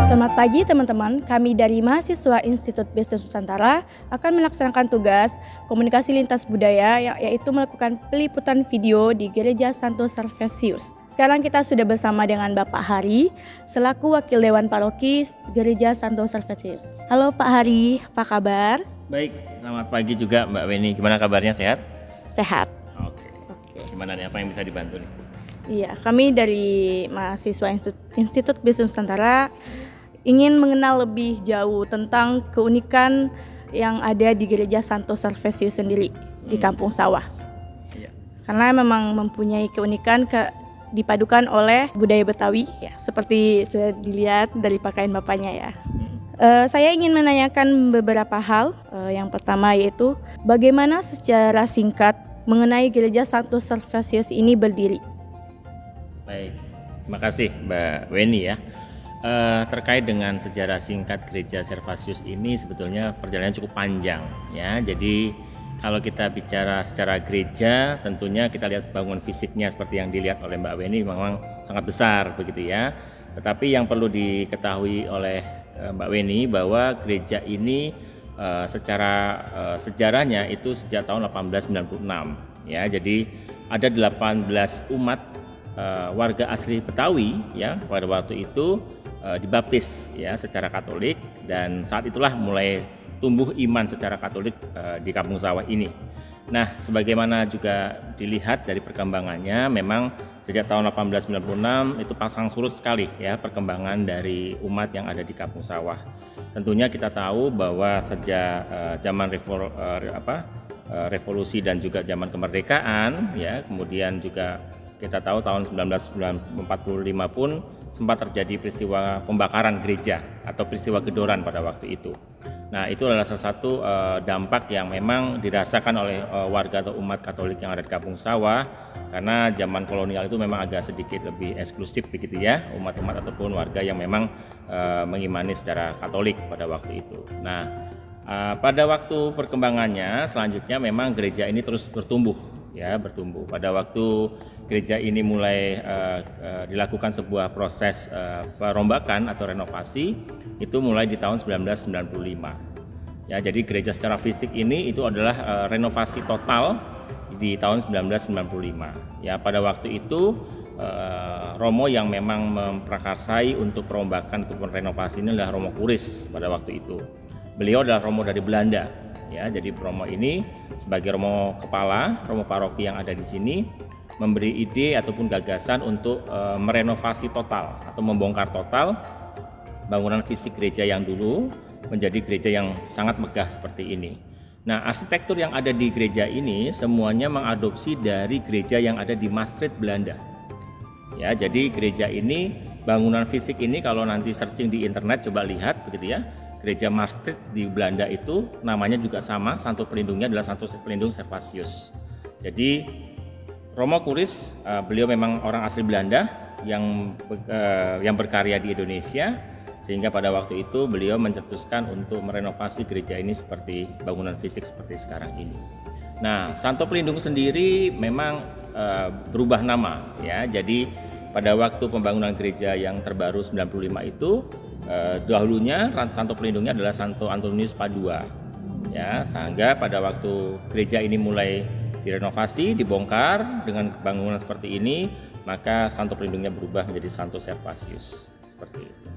Selamat pagi teman-teman, kami dari mahasiswa Institut Bisnis Nusantara akan melaksanakan tugas komunikasi lintas budaya yaitu melakukan peliputan video di Gereja Santo Servasius. Sekarang kita sudah bersama dengan Bapak Hari selaku Wakil Dewan Paroki Gereja Santo Servasius. Halo Pak Hari, apa kabar? Baik, selamat pagi juga Mbak Weni. Gimana kabarnya, sehat? Sehat. Oke. Gimana nih, apa yang bisa dibantu nih? Iya, kami dari mahasiswa Institut Bisnis Nusantara ingin mengenal lebih jauh tentang keunikan yang ada di Gereja Santo Servasius sendiri di Kampung Sawah. Iya. Karena memang mempunyai keunikan dipadukan oleh budaya Betawi, ya, seperti sudah dilihat dari pakaian bapaknya ya. Saya ingin menanyakan beberapa hal. Yang pertama yaitu bagaimana secara singkat mengenai Gereja Santo Servasius ini berdiri. Baik, terima kasih Mbak Weni ya. Terkait dengan sejarah singkat Gereja Servasius ini sebetulnya perjalanannya cukup panjang ya. Jadi kalau kita bicara secara gereja, tentunya kita lihat bangunan fisiknya seperti yang dilihat oleh Mbak Weni memang sangat besar begitu ya. Tetapi yang perlu diketahui oleh Mbak Weni bahwa gereja ini secara sejarahnya itu sejak tahun 1896 ya. Jadi ada 18 umat warga asli Betawi ya pada waktu itu dibaptis ya secara Katolik, dan saat itulah mulai tumbuh iman secara Katolik di Kampung Sawah ini. Nah, sebagaimana juga dilihat dari perkembangannya, memang sejak tahun 1896 itu pasang surut sekali ya perkembangan dari umat yang ada di Kampung Sawah. Tentunya kita tahu bahwa sejak zaman revolusi dan juga zaman kemerdekaan ya, kemudian juga kita tahu tahun 1945 pun sempat terjadi peristiwa pembakaran gereja atau peristiwa gedoran pada waktu itu. Nah, itu adalah salah satu dampak yang memang dirasakan oleh warga atau umat Katolik yang ada di Kampung Sawah, karena zaman kolonial itu memang agak sedikit lebih eksklusif begitu ya, umat-umat ataupun warga yang memang mengimani secara Katolik pada waktu itu. Nah, pada waktu perkembangannya selanjutnya memang gereja ini terus bertumbuh. Pada waktu gereja ini mulai dilakukan sebuah proses perombakan atau renovasi itu mulai di tahun 1995. Ya, jadi gereja secara fisik ini itu adalah renovasi total di tahun 1995. Ya, pada waktu itu Romo yang memang memprakarsai untuk perombakan ataupun renovasi ini adalah Romo Kuris pada waktu itu. Beliau adalah Romo dari Belanda. Ya, jadi Romo ini sebagai Romo kepala, Romo paroki yang ada di sini memberi ide ataupun gagasan untuk merenovasi total atau membongkar total bangunan fisik gereja yang dulu menjadi gereja yang sangat megah seperti ini. Nah, arsitektur yang ada di gereja ini semuanya mengadopsi dari gereja yang ada di Maastricht, Belanda. Ya, jadi gereja ini, bangunan fisik ini kalau nanti searching di internet coba lihat begitu ya. Gereja Maastricht di Belanda itu namanya juga sama, santo pelindungnya adalah Santo Pelindung Servasius. Jadi Romo Kuris, beliau memang orang asli Belanda yang berkarya di Indonesia, sehingga pada waktu itu beliau mencetuskan untuk merenovasi gereja ini seperti bangunan fisik seperti sekarang ini. Nah, Santo Pelindung sendiri memang berubah nama ya. Jadi pada waktu pembangunan gereja yang terbaru 95 itu dahulunya Santo Pelindungnya adalah Santo Antonius Padua ya, sehingga pada waktu gereja ini mulai direnovasi, dibongkar dengan bangunan seperti ini, maka Santo Pelindungnya berubah menjadi Santo Servasius seperti itu.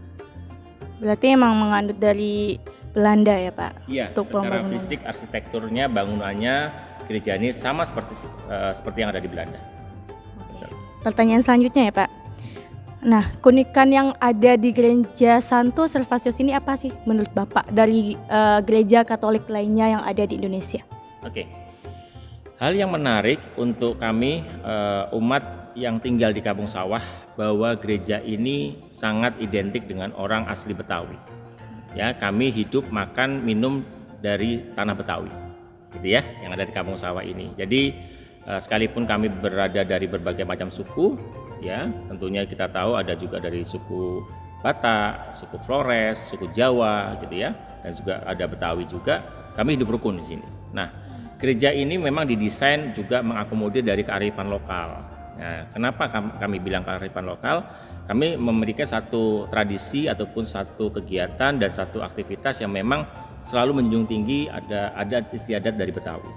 Berarti emang mengandung dari Belanda ya Pak? Iya, secara fisik arsitekturnya, bangunannya gereja ini sama seperti yang ada di Belanda. Pertanyaan selanjutnya ya Pak. Nah, keunikan yang ada di Gereja Santo Servasius ini apa sih menurut Bapak dari gereja Katolik lainnya yang ada di Indonesia? Oke, hal yang menarik untuk kami umat yang tinggal di Kampung Sawah bahwa gereja ini sangat identik dengan orang asli Betawi. Ya, kami hidup, makan, minum dari tanah Betawi, gitu ya, yang ada di Kampung Sawah ini. Jadi sekalipun kami berada dari berbagai macam suku. Ya, tentunya kita tahu ada juga dari suku Batak, suku Flores, suku Jawa gitu ya, dan juga ada Betawi juga. Kami hidup rukun di sini. Nah, gereja ini memang didesain juga mengakomodir dari kearifan lokal Nah, kenapa kami bilang kearifan lokal? Kami memiliki satu tradisi ataupun satu kegiatan dan satu aktivitas yang memang selalu menjunjung tinggi ada adat istiadat dari Betawi.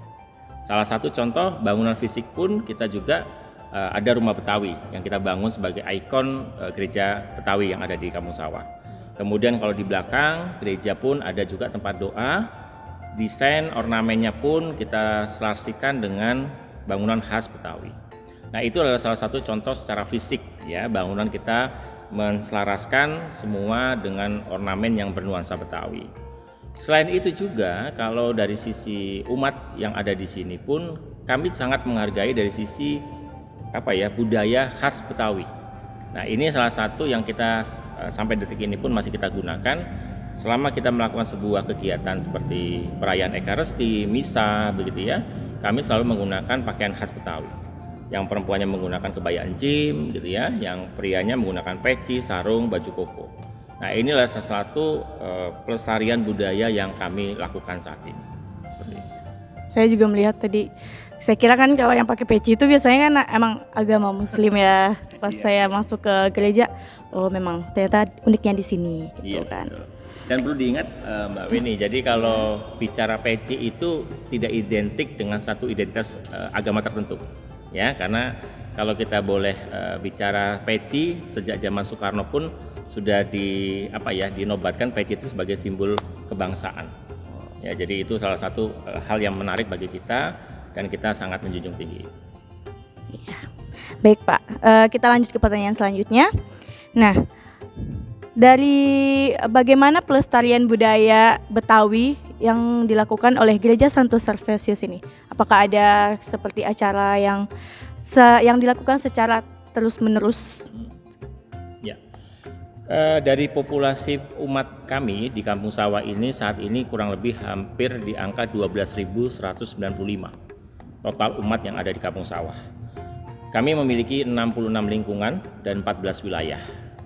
Salah satu contoh bangunan fisik pun kita juga ada rumah Betawi yang kita bangun sebagai ikon gereja Betawi yang ada di Kampung Sawah. Kemudian kalau di belakang gereja pun ada juga tempat doa, desain ornamennya pun kita selarasikan dengan bangunan khas Betawi. Nah, itu adalah salah satu contoh secara fisik ya, bangunan kita menselaraskan semua dengan ornamen yang bernuansa Betawi. Selain itu juga kalau dari sisi umat yang ada di sini pun kami sangat menghargai dari sisi budaya khas Betawi. Nah, ini salah satu yang kita sampai detik ini pun masih kita gunakan selama kita melakukan sebuah kegiatan seperti perayaan Ekaristi, misa begitu ya. Kami selalu menggunakan pakaian khas Betawi. Yang perempuannya menggunakan kebaya encim gitu ya, yang prianya menggunakan peci, sarung, baju koko. Nah, inilah salah satu pelestarian budaya yang kami lakukan saat ini. Seperti itu. Saya juga melihat tadi, saya kira kan kalau yang pakai peci itu biasanya kan emang agama Muslim ya. Pas saya masuk ke gereja, oh memang ternyata uniknya di sini gitu kan. Betul. Dan perlu diingat Mbak Weni, jadi kalau bicara peci itu tidak identik dengan satu identitas agama tertentu. Ya, karena kalau kita boleh bicara peci sejak zaman Soekarno pun sudah dinobatkan peci itu sebagai simbol kebangsaan. Ya, jadi itu salah satu hal yang menarik bagi kita dan kita sangat menjunjung tinggi. Ya. Baik Pak, kita lanjut ke pertanyaan selanjutnya. Nah, dari bagaimana pelestarian budaya Betawi yang dilakukan oleh Gereja Santo Servesius ini? Apakah ada seperti acara yang dilakukan secara terus-menerus? Ya, dari populasi umat kami di Kampung Sawah ini saat ini kurang lebih hampir di angka 12.195 total umat yang ada di Kampung Sawah. Kami memiliki 66 lingkungan dan 14 wilayah.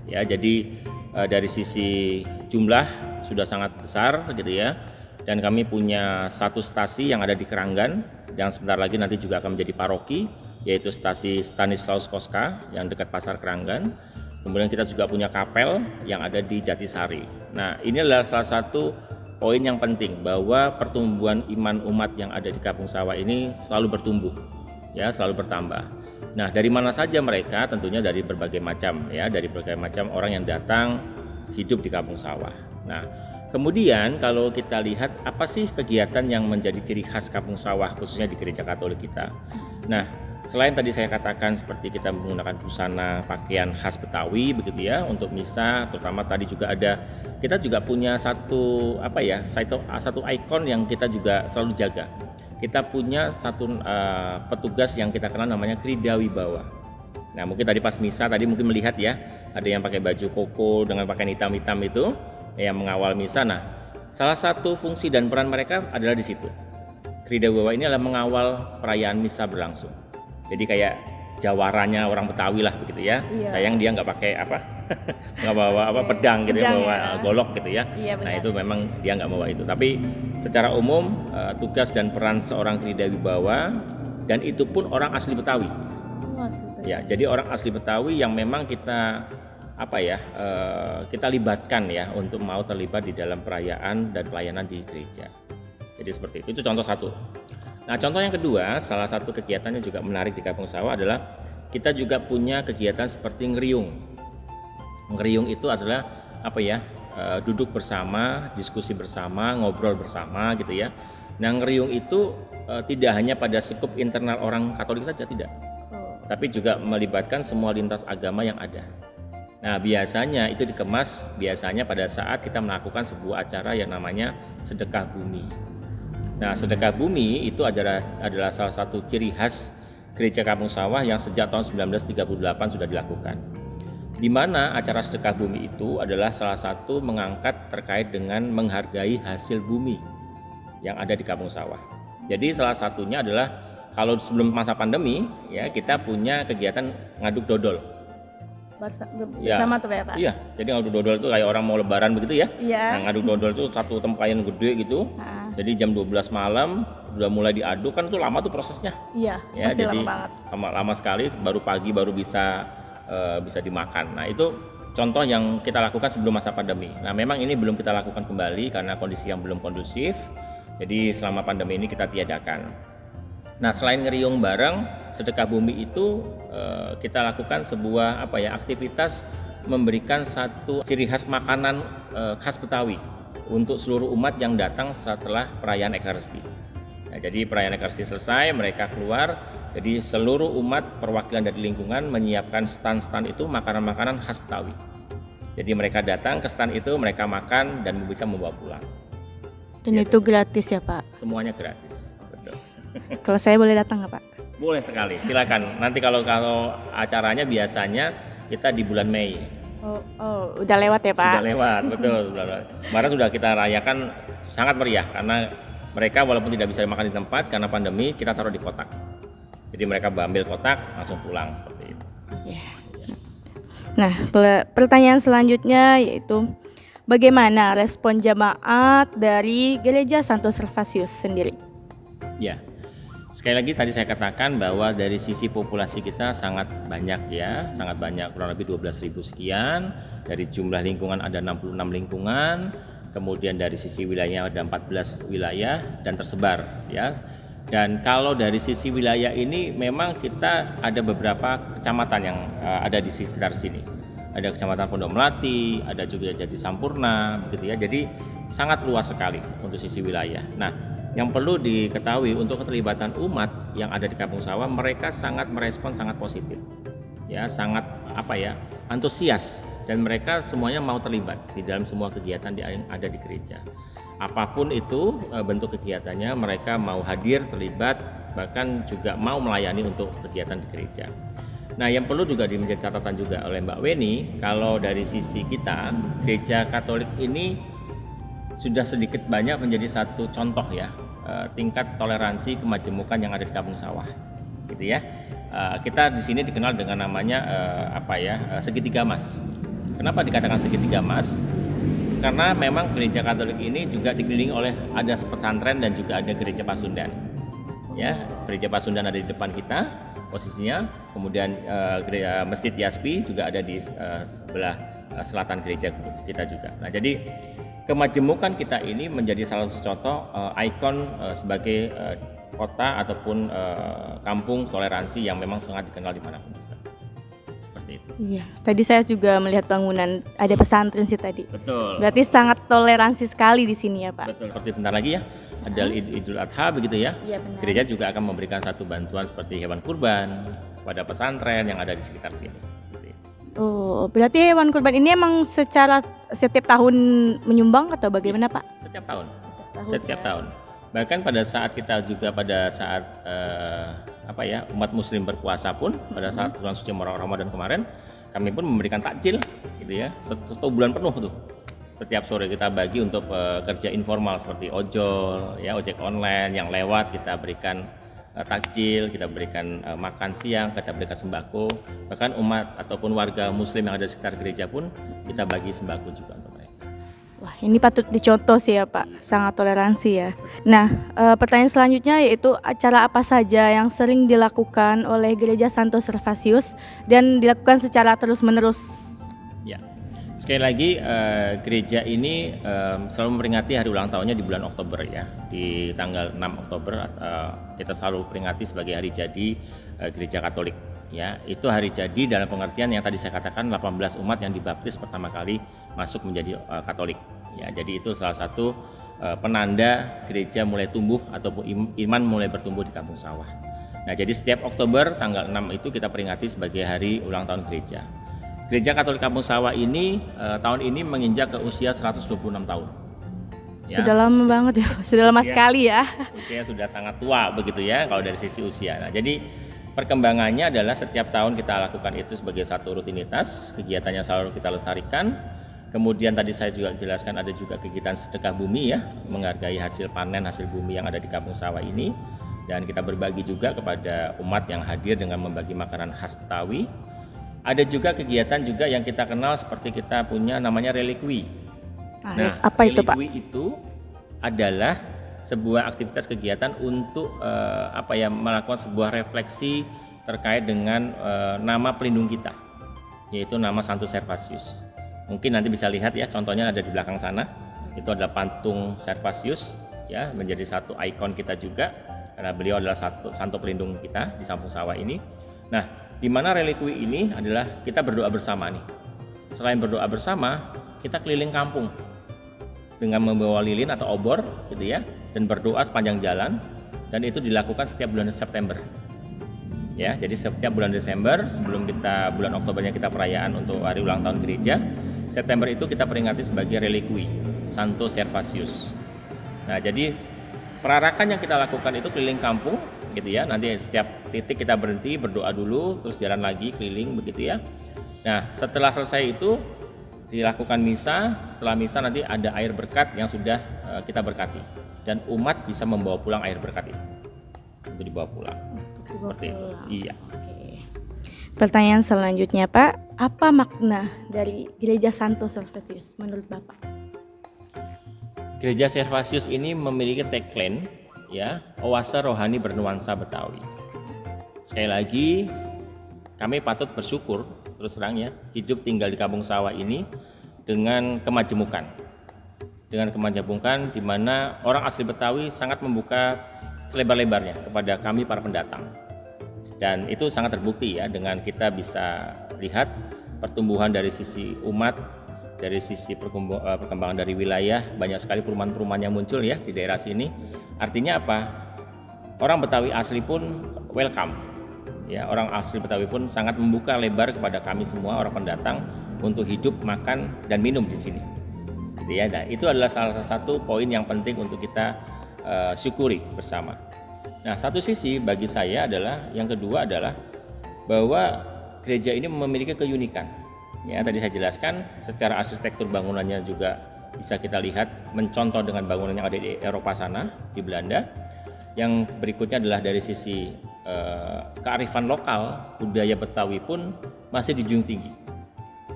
Ya, jadi dari sisi jumlah sudah sangat besar gitu ya. Dan kami punya satu stasi yang ada di Keranggan yang sebentar lagi nanti juga akan menjadi paroki, yaitu stasi Stanislaus Koska yang dekat Pasar Keranggan. Kemudian kita juga punya kapel yang ada di Jatisari. Nah, ini adalah salah satu poin yang penting bahwa pertumbuhan iman umat yang ada di Kampung Sawah ini selalu bertumbuh, ya, selalu bertambah. Nah, dari mana saja mereka? Tentunya dari berbagai macam, ya, dari berbagai macam orang yang datang hidup di Kampung Sawah. Nah, kemudian kalau kita lihat apa sih kegiatan yang menjadi ciri khas Kampung Sawah khususnya di Gereja Katolik kita. Nah, selain tadi saya katakan seperti kita menggunakan busana pakaian khas Betawi begitu ya untuk misa, terutama tadi juga ada kita juga punya satu satu ikon yang kita juga selalu jaga. Kita punya satu petugas yang kita kenal namanya Krida Wibawa. Nah, mungkin tadi pas misa tadi mungkin melihat ya, ada yang pakai baju koko dengan pakaian hitam-hitam itu yang mengawal misa. Nah, salah satu fungsi dan peran mereka adalah di situ. Krida Wibawa ini adalah mengawal perayaan misa berlangsung. Jadi kayak jawarannya orang Betawi lah begitu ya. Iya. Sayang dia nggak pakai nggak bawa pedang gitu, pedang, bawa golok gitu ya. Iya, nah itu memang dia nggak bawa itu. Tapi secara umum tugas dan peran seorang Krida Wibawa dan itu pun orang asli Betawi. Ya, jadi orang asli Betawi yang memang kita kita libatkan ya untuk mau terlibat di dalam perayaan dan pelayanan di gereja. Jadi seperti itu. Itu contoh satu. Nah, contoh yang kedua, salah satu kegiatannya juga menarik di Kampung Sawah adalah kita juga punya kegiatan seperti ngeriung. Ngeriung itu adalah duduk bersama, diskusi bersama, ngobrol bersama gitu ya. Nah, ngeriung itu tidak hanya pada skup internal orang Katolik saja, tidak. Tapi juga melibatkan semua lintas agama yang ada. Nah, biasanya itu dikemas pada saat kita melakukan sebuah acara yang namanya sedekah bumi. Nah, sedekah bumi itu adalah salah satu ciri khas Gereja Kampung Sawah yang sejak tahun 1938 sudah dilakukan. Di mana acara sedekah bumi itu adalah salah satu mengangkat terkait dengan menghargai hasil bumi yang ada di Kampung Sawah. Jadi salah satunya adalah kalau sebelum masa pandemi ya kita punya kegiatan ngaduk dodol. bersama tuh ya Pak? Iya, jadi ngadu dodol itu kayak orang mau lebaran begitu ya. Iya. Nah, ngadu dodol itu satu tempayan gede gitu. Jadi jam 12 malam udah mulai diaduk, kan itu lama tuh prosesnya. Iya, Ya, pasti jadi lama banget. lama sekali, baru pagi baru bisa dimakan. Nah, itu contoh yang kita lakukan sebelum masa pandemi. Nah, memang ini belum kita lakukan kembali karena kondisi yang belum kondusif. Jadi selama pandemi ini kita tiadakan. Nah, selain ngeriung bareng, sedekah bumi itu kita lakukan sebuah aktivitas memberikan satu ciri khas makanan khas Betawi untuk seluruh umat yang datang setelah perayaan Ekaristi. Nah, jadi perayaan Ekaristi selesai, mereka keluar. Jadi seluruh umat perwakilan dari lingkungan menyiapkan stand-stand itu makanan-makanan khas Betawi. Jadi mereka datang ke stand itu, mereka makan dan bisa membawa pulang. Dan itu gratis ya Pak? Semuanya gratis. Kalau saya boleh datang nggak Pak? Boleh sekali, silakan. Nanti kalau acaranya biasanya kita di bulan Mei. Oh, udah lewat ya Pak? Sudah lewat, betul. Kemarin sudah kita rayakan sangat meriah karena mereka walaupun tidak bisa makan di tempat karena pandemi, kita taruh di kotak. Jadi mereka ambil kotak langsung pulang seperti itu. Yeah. Nah, pertanyaan selanjutnya yaitu bagaimana respon jamaat dari Gereja Santo Servasius sendiri? Ya, sekali lagi tadi saya katakan bahwa dari sisi populasi kita sangat banyak ya, sangat banyak, kurang lebih 12.000 sekian. Dari jumlah lingkungan ada 66 lingkungan, kemudian dari sisi wilayah ada 14 wilayah dan tersebar ya. Dan kalau dari sisi wilayah ini memang kita ada beberapa kecamatan yang ada di sekitar sini. Ada kecamatan Pondok Melati, ada juga Jati Sampurna begitu ya. Jadi sangat luas sekali untuk sisi wilayah. Nah, yang perlu diketahui untuk keterlibatan umat yang ada di Kampung Sawah, mereka sangat merespon sangat positif, ya sangat antusias dan mereka semuanya mau terlibat di dalam semua kegiatan yang ada di gereja. Apapun itu bentuk kegiatannya, mereka mau hadir, terlibat, bahkan juga mau melayani untuk kegiatan di gereja. Nah, yang perlu juga menjadi catatan juga oleh Mbak Weni, kalau dari sisi kita, gereja Katolik ini sudah sedikit banyak menjadi satu contoh ya tingkat toleransi kemajemukan yang ada di Kampung Sawah, gitu ya. Kita di sini dikenal dengan namanya segitiga emas. Kenapa dikatakan segitiga emas? Karena memang gereja Katolik ini juga dikelilingi oleh ada pesantren dan juga ada gereja Pasundan. Ya, gereja Pasundan ada di depan kita posisinya, kemudian gereja Masjid Yaspi juga ada di sebelah selatan gereja kita juga. Nah, jadi kemajemukan kita ini menjadi salah satu contoh ikon sebagai kota ataupun kampung toleransi yang memang sangat dikenal di mana-pun juga. Seperti itu. Iya, tadi saya juga melihat bangunan ada pesantren sih tadi. Betul. Berarti sangat toleransi sekali di sini ya Pak. Betul. Seperti bentar lagi ya, ada Idul Adha begitu ya. Iya, benar. Gereja juga akan memberikan satu bantuan seperti hewan kurban pada pesantren yang ada di sekitar sini. Seperti itu. Oh, berarti hewan kurban ini emang secara setiap tahun menyumbang atau bagaimana Pak? Setiap tahun. Setiap tahun. Bahkan pada saat kita juga pada saat umat muslim berpuasa pun pada saat bulan suci Ramadan kemarin, kami pun memberikan takjil gitu ya, satu bulan penuh tuh. Setiap sore kita bagi untuk kerja informal seperti ojol ya, ojek online yang lewat, kita berikan takjil, kita berikan makan siang, kita berikan sembako. Bahkan umat ataupun warga muslim yang ada di sekitar gereja pun kita bagi sembako juga untuk mereka. Wah, ini patut dicontoh sih ya Pak, sangat toleransi ya. Nah, pertanyaan selanjutnya yaitu acara apa saja yang sering dilakukan oleh Gereja Santo Servasius dan dilakukan secara terus-menerus? Ya, sekali lagi gereja ini selalu memperingati hari ulang tahunnya di bulan Oktober ya, di tanggal 6 Oktober kita selalu peringati sebagai hari jadi gereja Katolik. Ya, itu hari jadi dalam pengertian yang tadi saya katakan 18 umat yang dibaptis pertama kali masuk menjadi Katolik. Ya, jadi itu salah satu penanda gereja mulai tumbuh ataupun iman mulai bertumbuh di Kampung Sawah. Nah, jadi setiap Oktober tanggal 6 itu kita peringati sebagai hari ulang tahun gereja. Gereja Katolik Kampung Sawah ini tahun ini menginjak ke usia 126 tahun. Ya, sudah lama banget ya, sudah lama sekali ya. Usia sudah sangat tua begitu ya kalau dari sisi usia. Nah, jadi perkembangannya adalah setiap tahun kita lakukan itu sebagai satu rutinitas, kegiatannya selalu kita lestarikan. Kemudian tadi saya juga jelaskan ada juga kegiatan sedekah bumi ya, menghargai hasil panen hasil bumi yang ada di Kampung Sawah ini. Dan kita berbagi juga kepada umat yang hadir dengan membagi makanan khas Betawi. Ada juga kegiatan juga yang kita kenal seperti kita punya namanya relikwi. Nah, apa itu Pak? relikwi itu adalah sebuah aktivitas kegiatan untuk melakukan sebuah refleksi terkait dengan nama pelindung kita, yaitu nama Santo Servatius. Mungkin nanti bisa lihat ya, contohnya ada di belakang sana. Itu adalah patung Servatius, ya, menjadi satu ikon kita juga karena beliau adalah santo pelindung kita di Kampung Sawah ini. Nah, di mana relikwi ini adalah kita berdoa bersama nih. Selain berdoa bersama, kita keliling kampung dengan membawa lilin atau obor gitu ya, dan berdoa sepanjang jalan, dan itu dilakukan setiap bulan September. Ya, jadi setiap bulan Desember sebelum kita bulan Oktobernya kita perayaan untuk hari ulang tahun gereja, September itu kita peringati sebagai relikwi Santo Servatius. Nah, jadi perarakan yang kita lakukan itu keliling kampung gitu ya. Nanti setiap titik kita berhenti berdoa dulu, terus jalan lagi keliling begitu ya. Nah, setelah selesai itu dilakukan misa. Setelah misa nanti ada air berkat yang sudah kita berkati, dan umat bisa membawa pulang air berkat itu untuk dibawa pulang. Seperti itu. Iya. Oke. Pertanyaan selanjutnya Pak, apa makna dari Gereja Santo Servatius menurut Bapak? Gereja Servatius ini memiliki tagline ya, oase rohani bernuansa Betawi. Sekali lagi kami patut bersyukur terus terang ya, hidup tinggal di Kampung Sawah ini dengan kemajemukan. Dengan kemajemukan di mana orang asli Betawi sangat membuka selebar-lebarnya kepada kami para pendatang. Dan itu sangat terbukti ya, dengan kita bisa lihat pertumbuhan dari sisi umat, dari sisi perkembangan dari wilayah, banyak sekali perumahan-perumahan yang muncul ya di daerah sini. Artinya apa? Orang Betawi asli pun welcome. Ya, orang asli Betawi pun sangat membuka lebar kepada kami semua orang pendatang untuk hidup, makan, dan minum di sini. Gitu ya. Nah, itu adalah salah satu poin yang penting untuk kita syukuri bersama. Nah, satu sisi bagi saya adalah, yang kedua adalah bahwa gereja ini memiliki keunikan. Ya, tadi saya jelaskan secara arsitektur bangunannya juga bisa kita lihat mencontoh dengan bangunan yang ada di Eropa sana, di Belanda. Yang berikutnya adalah dari sisi kearifan lokal, budaya Betawi pun masih dijunjung tinggi.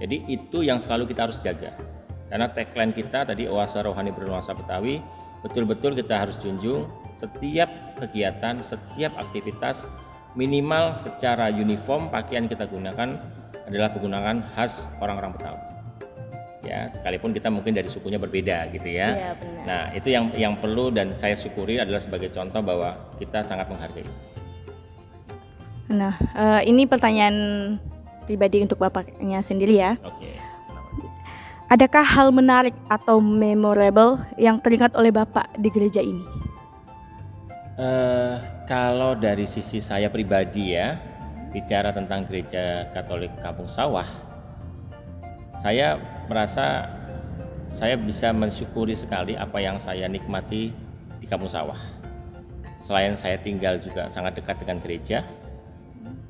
Jadi itu yang selalu kita harus jaga. Karena tagline kita tadi, oase rohani bernuansa Betawi, betul-betul kita harus junjung setiap kegiatan, setiap aktivitas minimal secara uniform pakaian kita gunakan adalah penggunaan khas orang-orang Betawi. Ya, sekalipun kita mungkin dari sukunya berbeda gitu ya. Iya, benar. Nah, itu yang perlu dan saya syukuri adalah sebagai contoh bahwa kita sangat menghargai. Nah, ini pertanyaan pribadi untuk Bapaknya sendiri ya. Oke. Adakah hal menarik atau memorable yang teringat oleh Bapak di gereja ini? Kalau dari sisi saya pribadi ya, bicara tentang Gereja Katolik Kampung Sawah, saya merasa saya bisa mensyukuri sekali apa yang saya nikmati di Kampung Sawah. Selain saya tinggal juga sangat dekat dengan gereja,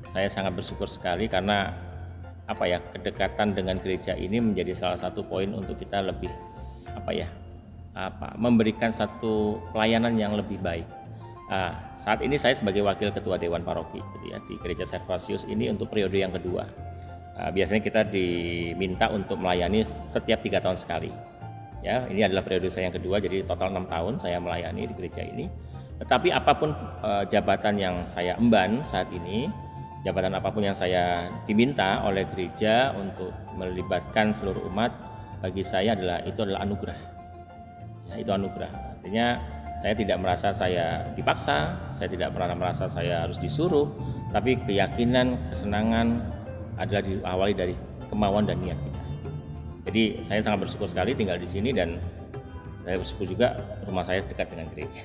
saya sangat bersyukur sekali karena kedekatan dengan gereja ini menjadi salah satu poin untuk kita lebih memberikan satu pelayanan yang lebih baik. Saat ini saya sebagai wakil ketua Dewan Paroki gitu ya, di Gereja Servatius ini untuk periode yang kedua. Biasanya kita diminta untuk melayani setiap 3 tahun sekali. Ya, ini adalah periode saya yang kedua, jadi total 6 tahun saya melayani di gereja ini. Tetapi apapun jabatan yang saya emban saat ini, jabatan apapun yang saya diminta oleh gereja untuk melibatkan seluruh umat, bagi saya itu adalah anugerah. Ya, itu anugerah. Artinya saya tidak merasa saya dipaksa, saya tidak pernah merasa saya harus disuruh, tapi keyakinan, kesenangan adalah diawali dari kemauan dan niat kita. Jadi saya sangat bersyukur sekali tinggal di sini, dan saya bersyukur juga rumah saya dekat dengan gereja.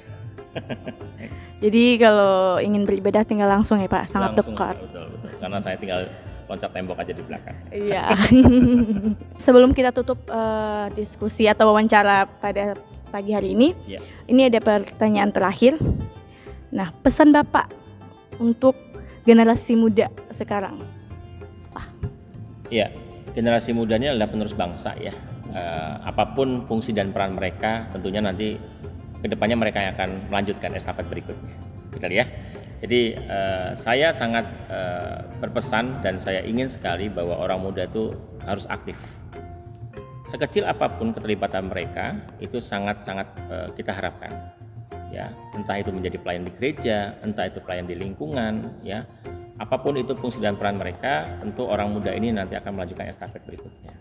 Jadi kalau ingin beribadah tinggal langsung ya Pak, sangat langsung, dekat. Betul. Karena saya tinggal loncat tembok aja di belakang. Iya. Sebelum kita tutup diskusi atau wawancara pada pagi hari ini, Ya. Ini ada pertanyaan terakhir. Nah, pesan Bapak untuk generasi muda sekarang. Ya, generasi muda ini adalah penerus bangsa ya. Apapun fungsi dan peran mereka, tentunya nanti kedepannya mereka yang akan melanjutkan estafet berikutnya. Kita lihat. Jadi saya sangat berpesan dan saya ingin sekali bahwa orang muda itu harus aktif. Sekecil apapun keterlibatan mereka itu sangat-sangat kita harapkan. Ya, entah itu menjadi pelayan di gereja, entah itu pelayan di lingkungan, ya. Apapun itu fungsi dan peran mereka, tentu orang muda ini nanti akan melanjutkan estafet berikutnya.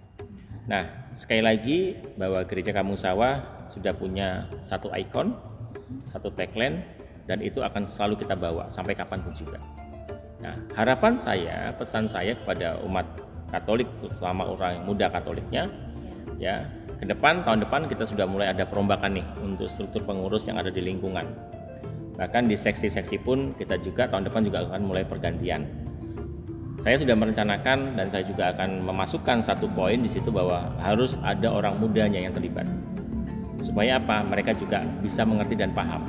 Nah, sekali lagi bahwa Gereja Kampung Sawah sudah punya satu ikon, satu tagline, dan itu akan selalu kita bawa sampai kapanpun juga. Nah, harapan saya, pesan saya kepada umat Katolik, terutama orang muda Katoliknya, ya, ke depan, tahun depan kita sudah mulai ada perombakan nih untuk struktur pengurus yang ada di lingkungan. Bahkan di seksi-seksi pun kita juga tahun depan juga akan mulai pergantian. Saya sudah merencanakan dan saya juga akan memasukkan satu poin di situ bahwa harus ada orang mudanya yang terlibat. Supaya apa? Mereka juga bisa mengerti dan paham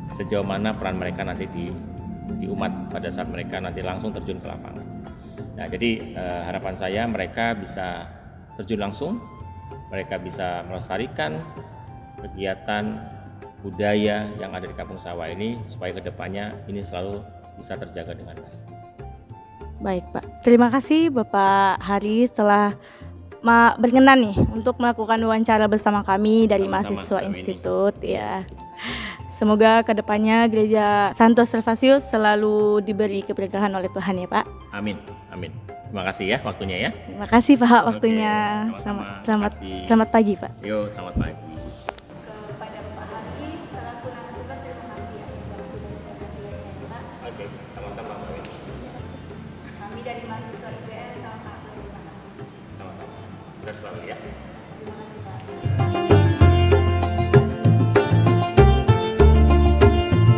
sejauh mana peran mereka nanti di umat pada saat mereka nanti langsung terjun ke lapangan. Nah, jadi harapan saya mereka bisa terjun langsung, mereka bisa melestarikan kegiatan budaya yang ada di Kampung Sawah ini supaya kedepannya ini selalu bisa terjaga dengan baik. Baik Pak, terima kasih Bapak Hari telah berkenan nih untuk melakukan wawancara bersama kami dari mahasiswa institut ya. Semoga kedepannya Gereja Santo Servasius selalu diberi keberkahan oleh Tuhan ya Pak. Amin, amin. Terima kasih ya waktunya ya. Terima kasih Pak waktunya. Sama-sama. Selamat pagi Pak. Yo, selamat pagi. Kepada Bapak Hari selaku narasumber terima kasih atas waktu dan perhatiannya Pak. Oke, sama-sama Mbak Winnie. Kami dari mahasiswa IPN sama-sama terima kasih. Sama-sama. Sudah selalu ya. Terima kasih Pak.